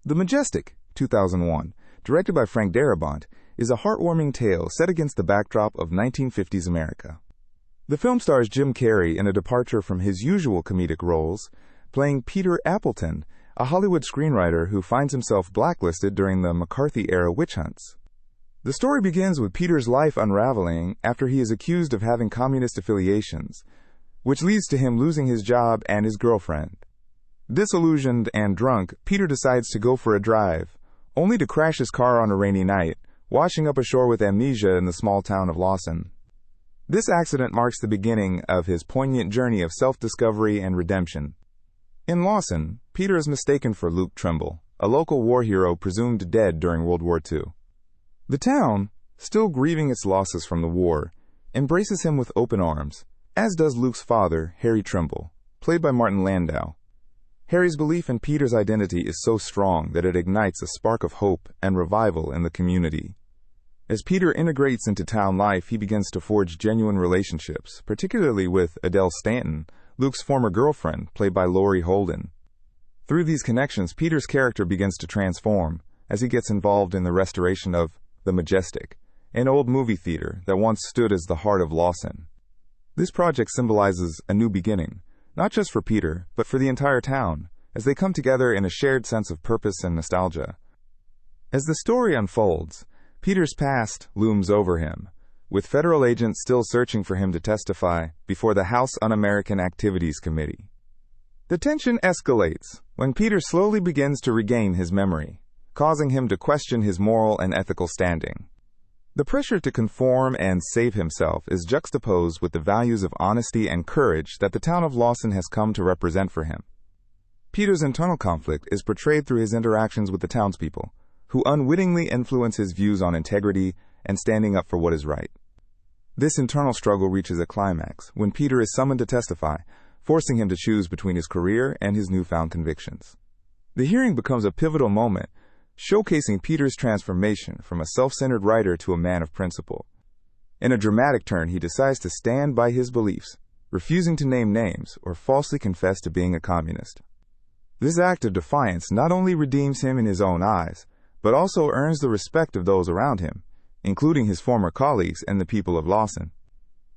The Majestic, 2001, directed by Frank Darabont, is a heartwarming tale set against the backdrop of 1950s America. The film stars Jim Carrey in a departure from his usual comedic roles, playing Peter Appleton, a Hollywood screenwriter who finds himself blacklisted during the McCarthy-era witch hunts. The story begins with Peter's life unraveling after he is accused of having communist affiliations, which leads to him losing his job and his girlfriend. Disillusioned and drunk, Peter decides to go for a drive, only to crash his car on a rainy night, washing up ashore with amnesia in the small town of Lawson. This accident marks the beginning of his poignant journey of self-discovery and redemption. In Lawson, Peter is mistaken for Luke Trimble, a local war hero presumed dead during World War II. The town, still grieving its losses from the war, embraces him with open arms, as does Luke's father, Harry Trimble, played by Martin Landau. Harry's belief in Peter's identity is so strong that it ignites a spark of hope and revival in the community. As Peter integrates into town life, he begins to forge genuine relationships, particularly with Adele Stanton, Luke's former girlfriend, played by Laurie Holden. Through these connections, Peter's character begins to transform as he gets involved in the restoration of the Majestic, an old movie theater that once stood as the heart of Lawson. This project symbolizes a new beginning, not just for Peter, but for the entire town, as they come together in a shared sense of purpose and nostalgia. As the story unfolds, Peter's past looms over him, with federal agents still searching for him to testify before the House Un-American Activities Committee. The tension escalates when Peter slowly begins to regain his memory, causing him to question his moral and ethical standing. The pressure to conform and save himself is juxtaposed with the values of honesty and courage that the town of Lawson has come to represent for him. Peter's internal conflict is portrayed through his interactions with the townspeople, who unwittingly influence his views on integrity and standing up for what is right. This internal struggle reaches a climax when Peter is summoned to testify, forcing him to choose between his career and his newfound convictions. The hearing becomes a pivotal moment, showcasing Peter's transformation from a self-centered writer to a man of principle. In a dramatic turn, he decides to stand by his beliefs, refusing to name names or falsely confess to being a communist. This act of defiance not only redeems him in his own eyes, but also earns the respect of those around him, including his former colleagues and the people of Lawson.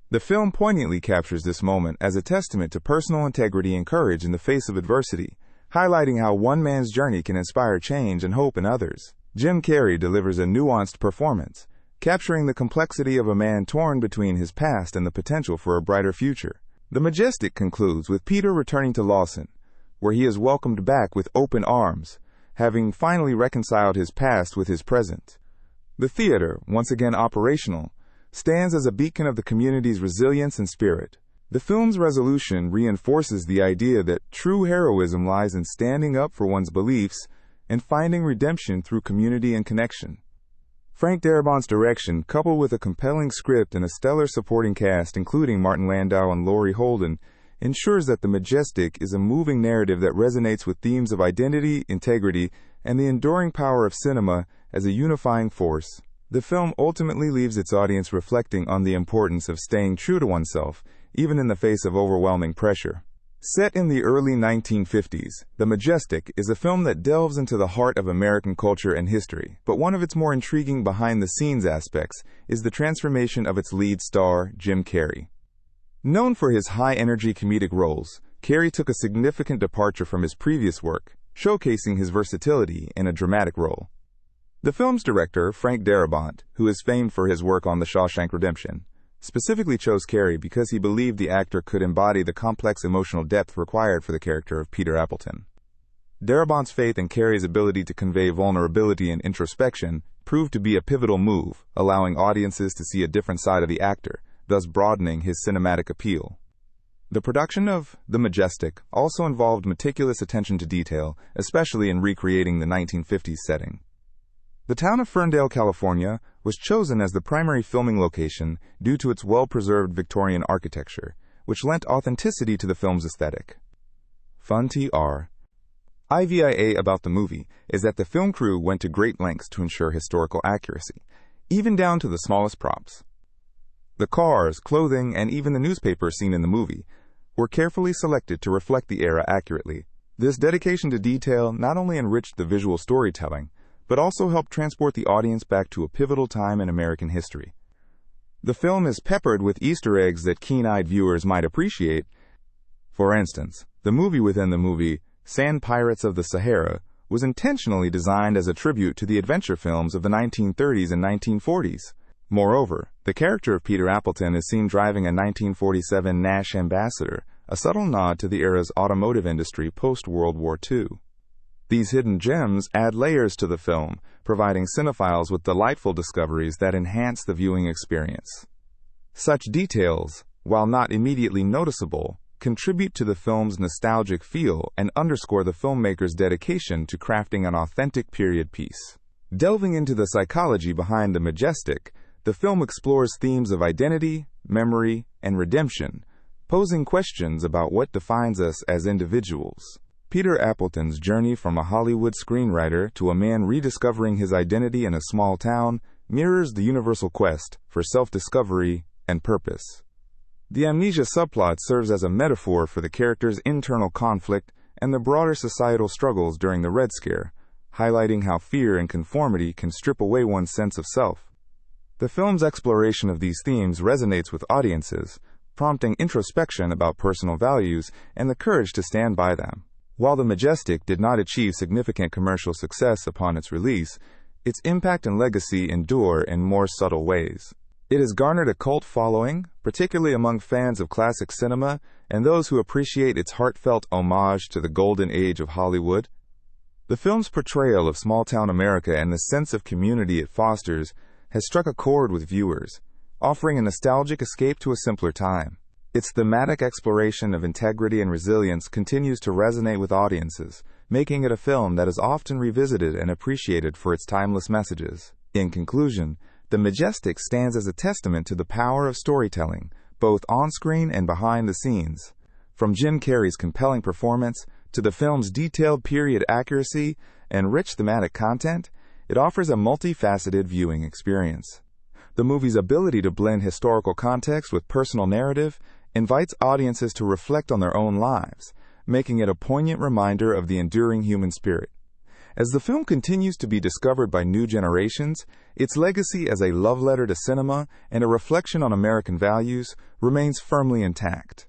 The film poignantly captures this moment as a testament to personal integrity and courage in the face of adversity, highlighting how one man's journey can inspire change and hope in others. Jim Carrey delivers a nuanced performance, capturing the complexity of a man torn between his past and the potential for a brighter future. The Majestic concludes with Peter returning to Lawson, where he is welcomed back with open arms, having finally reconciled his past with his present. The theater, once again operational, stands as a beacon of the community's resilience and spirit. The film's resolution reinforces the idea that true heroism lies in standing up for one's beliefs and finding redemption through community and connection. Frank Darabont's direction, coupled with a compelling script and a stellar supporting cast including Martin Landau and Laurie Holden, ensures that The Majestic is a moving narrative that resonates with themes of identity, integrity, and the enduring power of cinema as a unifying force. The film ultimately leaves its audience reflecting on the importance of staying true to oneself, even in the face of overwhelming pressure. Set in the early 1950s, The Majestic is a film that delves into the heart of American culture and history, but one of its more intriguing behind-the-scenes aspects is the transformation of its lead star, Jim Carrey. Known for his high-energy comedic roles, Carrey took a significant departure from his previous work, showcasing his versatility in a dramatic role. The film's director, Frank Darabont, who is famed for his work on The Shawshank Redemption, specifically chose Carrey because he believed the actor could embody the complex emotional depth required for the character of Peter Appleton. Darabont's faith in Carrey's ability to convey vulnerability and introspection proved to be a pivotal move, allowing audiences to see a different side of the actor, thus broadening his cinematic appeal. The production of The Majestic also involved meticulous attention to detail, especially in recreating the 1950s setting. The town of Ferndale, California, was chosen as the primary filming location due to its well-preserved Victorian architecture, which lent authenticity to the film's aesthetic. Fun TR. IVIA about the movie is that the film crew went to great lengths to ensure historical accuracy, even down to the smallest props. The cars, clothing, and even the newspapers seen in the movie were carefully selected to reflect the era accurately. This dedication to detail not only enriched the visual storytelling, but also helped transport the audience back to a pivotal time in American history. The film is peppered with Easter eggs that keen-eyed viewers might appreciate. For instance, the movie within the movie, Sand Pirates of the Sahara, was intentionally designed as a tribute to the adventure films of the 1930s and 1940s. Moreover, the character of Peter Appleton is seen driving a 1947 Nash Ambassador, a subtle nod to the era's automotive industry post-World War II. These hidden gems add layers to the film, providing cinephiles with delightful discoveries that enhance the viewing experience. Such details, while not immediately noticeable, contribute to the film's nostalgic feel and underscore the filmmaker's dedication to crafting an authentic period piece. Delving into the psychology behind the Majestic, the film explores themes of identity, memory, and redemption, posing questions about what defines us as individuals. Peter Appleton's journey from a Hollywood screenwriter to a man rediscovering his identity in a small town mirrors the universal quest for self-discovery and purpose. The amnesia subplot serves as a metaphor for the character's internal conflict and the broader societal struggles during the Red Scare, highlighting how fear and conformity can strip away one's sense of self. The film's exploration of these themes resonates with audiences, prompting introspection about personal values and the courage to stand by them. While The Majestic did not achieve significant commercial success upon its release, its impact and legacy endure in more subtle ways. It has garnered a cult following, particularly among fans of classic cinema and those who appreciate its heartfelt homage to the golden age of Hollywood. The film's portrayal of small-town America and the sense of community it fosters has struck a chord with viewers, offering a nostalgic escape to a simpler time. Its thematic exploration of integrity and resilience continues to resonate with audiences, making it a film that is often revisited and appreciated for its timeless messages. In conclusion, The Majestic stands as a testament to the power of storytelling, both on-screen and behind the scenes. From Jim Carrey's compelling performance to the film's detailed period accuracy and rich thematic content, it offers a multifaceted viewing experience. The movie's ability to blend historical context with personal narrative invites audiences to reflect on their own lives, making it a poignant reminder of the enduring human spirit. As the film continues to be discovered by new generations, its legacy as a love letter to cinema and a reflection on American values remains firmly intact.